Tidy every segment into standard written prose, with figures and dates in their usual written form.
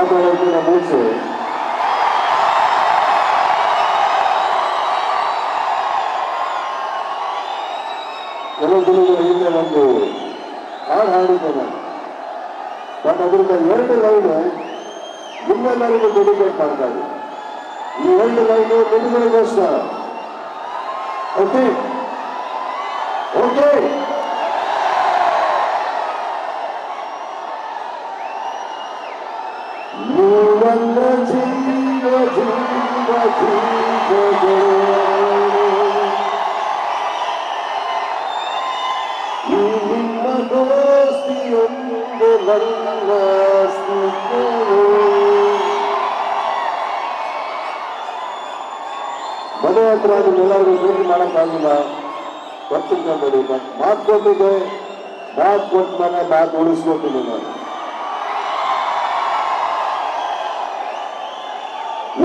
ಮಾತಾಡೋದಕ್ಕಿಂತ ಮುಂಚೆ ಕೆಲವು ದಿನಗಳ ಹಿಂದೆ ಒಂದು ಹಾಡು ಹಾಡಿದ್ದೆ ನಾನು. ಬಟ್ ಅದರಿಂದ 2 ಲೈನ್ ನಿಮ್ಮೆಲ್ಲರಿಗೂ ಡೆಡಿಕೇಟ್ ಮಾಡ್ತಾ ಇದ್ದೀನಿ. ಈ 2 ಲೈನ್ ನಿಮಗಳಿಗೋಸ್ಕರ. ಓಕೆ ಓಕೆ ನೀವಲ್ಲ ಜೀವ ಜೀವ ಜೀವ ಈ ನಿಮ್ಮ ದೋಸ್ತಿಯೊಂದು ನನ್ನ ಸ್ನೇಹಿತರು. ಮನೆ ಹತ್ರ ಅದನ್ನೆಲ್ಲರಿಗೂ ಭೇಟಿ ಮಾಡೋಕ್ಕಾಗಿಲ್ಲ, ಬರ್ತಿದ್ದೆ. ಮಾತು ಕೊಟ್ಟಿದ್ದೆ, ಮಾತು ಕೊಟ್ಟ ಮನೆ ಮಾತು ಉಳಿಸ್ಕೊಟ್ಟಿದ್ದೆ ನಾನು.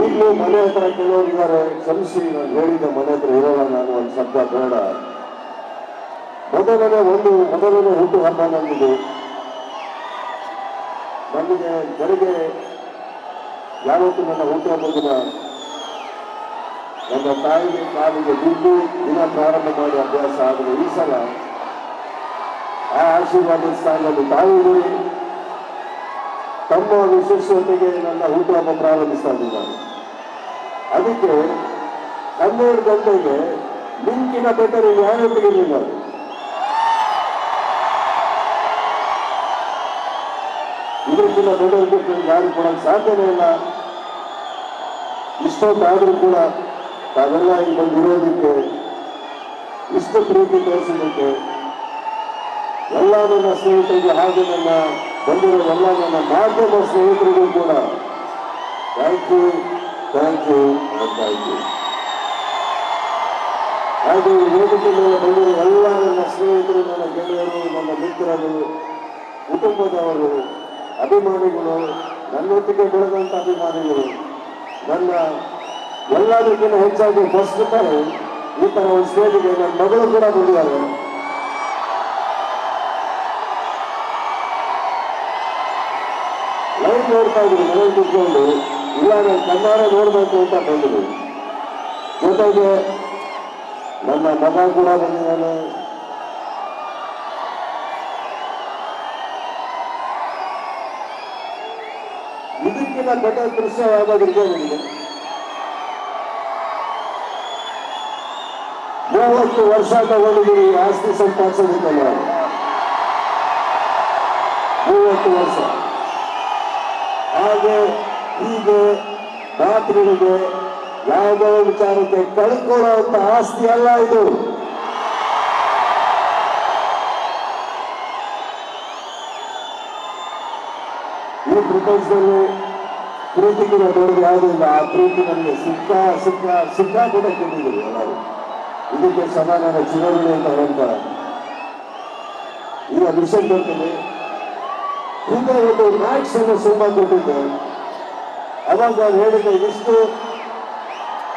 ಈಗಲೂ ಮನೆ ಹತ್ರ ಕೆಲವರಿದ್ದಾರೆ, ಕ್ಷಮಿಸಿ ನಾನು ಹೇಳಿದ್ದೆ ಮನೆ ಹತ್ರ ಇರೋಲ್ಲ ನಾನು, ಒಂದು ಶಬ್ದ ಬೇಡ. ಮೊದಲನೇ ಹುಟ್ಟು ಹಬ್ಬ ನಮಗೆ ಬೆಳಿಗ್ಗೆ ಯಾವತ್ತೂ ನನ್ನ ಹುಟ್ಟು ಹಬ್ಬದ ದಿನ ನನ್ನ ತಾಯಿಗೆ ಕಾಲಿಗೆ ಬಿದ್ದು ದಿನ ಪ್ರಾರಂಭ ಮಾಡಿ ಅಭ್ಯಾಸ ಆದರೆ ಈ ಸಲ ಆ ಆಶೀರ್ವಾದ ಸ್ಥಾನದಲ್ಲಿ ತಾಯಿ ತಮ್ಮ ವಿಶೇಷತೆಗೆ ನನ್ನ ಹುಟ್ಟುಹಬ್ಬ ಪ್ರಾರಂಭಿಸ್ತಾ ಇದ್ದಾರೆ. ಅದಕ್ಕೆ 12 ಗಂಟೆಗೆ ಲಿಂಕಿನ ಬೆಟ್ಟರು ಯಾರೊಟ್ಟಿಗಿರಲಿಲ್ಲ. ಇದಕ್ಕಿಂತ ದೊಡ್ಡ ಗಾಡಿ ಕೊಡೋಕೆ ಸಾಧ್ಯನೇ ಇಲ್ಲ. ಇಷ್ಟೊತ್ತಾದರೂ ಕೂಡ ತಾವೆಲ್ಲ ಇಲ್ಲಿ ಬಂದಿರೋದಕ್ಕೆ, ಇಷ್ಟು ಪ್ರೀತಿ ತೋರಿಸೋದಕ್ಕೆ ಎಲ್ಲ ನನ್ನ ಸ್ನೇಹಿತರಿಗೆ ಹಾಗೂ ನನ್ನ ಬಂದಿರೋ ಎಲ್ಲ ನನ್ನ ಮಾಧ್ಯಮ ಸ್ನೇಹಿತರಿಗೂ ಕೂಡ ಥ್ಯಾಂಕ್ ಯು ಥ್ಯಾಂಕ್ ಯು. ಹಾಗೂ ವೇದಿಕೆ ಮೇಲೆ ಬಂದಿರೋ ಎಲ್ಲ ನನ್ನ ಸ್ನೇಹಿತರು, ನನ್ನ ಗೆಳೆಯರು, ನನ್ನ ಮಿತ್ರರು, ಕುಟುಂಬದವರು, ಅಭಿಮಾನಿಗಳು, ನನ್ನೊಟ್ಟಿಗೆ ಬೆಳೆದಂಥ ಅಭಿಮಾನಿಗಳು, ನನ್ನ ಎಲ್ಲದಕ್ಕಿಂತ ಹೆಚ್ಚಾಗಿ ಫಸ್ಟ್ ಟೈಮ್ ಈ ಥರ ಒಂದು ಸ್ಟೇಜಿಗೆ ನನ್ನ ಮಗಳು ಕೂಡ ಬಂದಿದ್ದಾರೆ. ಲೈವ್ ನೋಡ್ತಾ ಇದ್ರು ಮನೆಯಲ್ಲಿ ಕೂತ್ಕೊಂಡು, ಇಲ್ಲ ನಾನು ಕನ್ನಡ ನೋಡ್ಬೇಕು ಅಂತ ಬಂದರು. ಜೊತೆಗೆ ನನ್ನ ಮಗ ಕೂಡ ಬಂದಿದ್ದಾನೆ. ಇದಕ್ಕಿಂತ ದೊಡ್ಡ ದೃಶ್ಯ ಯಾವ್ದಾದ್ರಿಗೆ ನನಗೆ 30 ವರ್ಷ ತಗೊಂಡಿದ್ದೀವಿ ಆಸ್ತಿ ಸಂಪಾದಿಸೋದಕ್ಕೆಲ್ಲ. 30 ವರ್ಷ ಹಾಗೆ ಹೀಗೆ ಮಾತುಗಳಿಗೆ ಯಾವುದೋ ವಿಚಾರಕ್ಕೆ ಕಳ್ಕೊಳ್ಳುವಂತ ಆಸ್ತಿ ಅಲ್ಲ ಇದು. ಈ ಪ್ರಪಂಚದಲ್ಲಿ ಪ್ರೀತಿಗಿರೋ ದೊಡ್ಡದು ಯಾವುದೂ ಇಲ್ಲ. ಆ ಪ್ರೀತಿ ನನಗೆ ಸಿಕ್ಕಾಪಟ್ಟೆ ಕೊಟ್ಟಿದ್ದೀವಿ ಎಲ್ಲರೂ. ಇದಕ್ಕೆ ಸಮಾಧಾನ ಚಿರಋಣಿ ಅಂತ ಹೇಳ್ತಾರೆ. ಈಗ ವಿಷಯ ಬರ್ತೀನಿ. ಹಿಂದೆ ಒಂದು ಮ್ಯಾಕ್ಸ್ ಅನ್ನು ಸಿನಿಮಾ ಕೊಟ್ಟಿದ್ದೆ. ಅವಾಗ ನಾನು ಹೇಳಿದ್ದೆ, ಇಷ್ಟು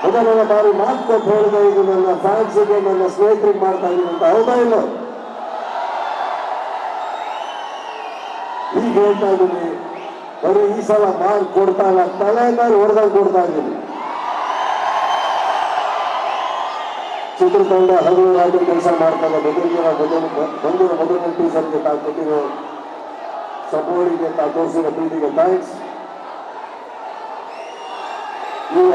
ಮೊದಲನೇ ಬಾರಿ ಮಾತು ಕೊಟ್ಟು ಹೇಳಿದೆ, ಇದು ನನ್ನ ಫ್ಯಾನ್ಸಿಗೆ ನನ್ನ ಸ್ನೇಹಿತರಿಗೆ ಮಾಡ್ತಾ ಇದ್ದೀನಿ ಅಂತ. ಹೌದಾ ಇಲ್ಲ? ಈಗ ಹೇಳ್ತಾ ಇದ್ದೀನಿ, ಬರೀ ಈ ಸಲ ಮಾರ್ಕ್ ಕೊಡ್ತಾ ಇಲ್ಲ, ತಲೆ ಮೇಲೆ ಹೊಡೆದಾಗ ಕೊಡ್ತಾ ಇದ್ದೀನಿ. ಚಿತ್ರತಂಡ ಹಗಲು ರಾತ್ರಿ ಕೆಲಸ ಮಾಡ್ತಾರೆ. ಬಂದಿರೋ ಮೊದಲನೇ ಟೀಚರ್ಗೆ ತಾವು ಕೊಟ್ಟಿರೋ ಸಪೋರ್ಟಿಗೆ, ತಾವು ತೋರಿಸಿರೋ ಪ್ರೀತಿಗೆ ಥ್ಯಾಂಕ್ಸ್. ಈಗ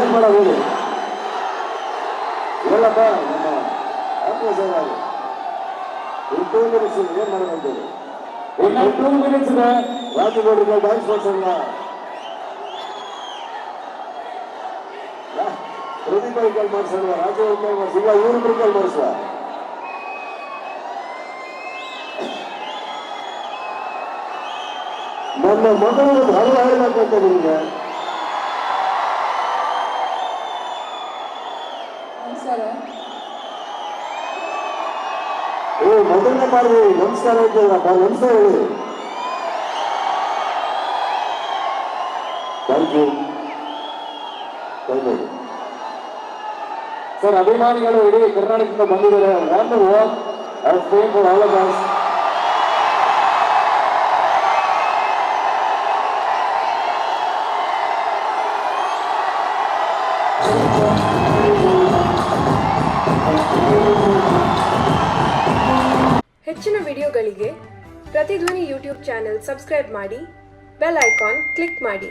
ಏನ್ ಮಾಡೋದು ಹೇಳಪ್ಪ. ನಮ್ಮ ಆತ್ಮಸೇನ ಏನ್ ಮಾಡೋದಂತೇಳಿ 2 ಮಿನಿಟ್ಸ್ ರಾಜಗೌಡರಿಗೆ ಡ್ಯಾನ್ಸ್ ಮಾಡ್ಸಲ್ಲ. ಪ್ರದೀಪ ಕೈ ಮಾಡ್ಸಲ್ವ, ರಾಜಗೌಡ ಕೈ ಮಾಡಿಸಿಲ್ಲ, ಇವ್ರಿಬ್ರು ಕೈ ಮಾಡಿಸುವ. ನನ್ನ ಮಗಳು ಹರಿದು ಹಾಡಬೇಕಂತ ನಿಮ್ಗೆ. ಮೊದಲನೇ ಬಾರಿ ನಮಸ್ಕಾರ ಇದ್ದೀರಪ್ಪ, ನಮಸ್ಕಾರ ಹೇಳಿ. Thank you. ಸರ್ ಅಭಿಮಾನಿಗಳು ಇಡೀ ಕರ್ನಾಟಕದಿಂದ ಬಂದಿದ್ದಾರೆ. One walk of fame for all of us. ಹೆಚ್ಚಿನ ವಿಡಿಯೋಗಳಿಗೆ ಪ್ರತಿಧ್ವನಿ ಯೂಟ್ಯೂಬ್ ಚಾನೆಲ್ ಸಬ್ಸ್ಕ್ರೈಬ್ ಮಾಡಿ, ಬೆಲ್ ಐಕಾನ್ ಕ್ಲಿಕ್ ಮಾಡಿ.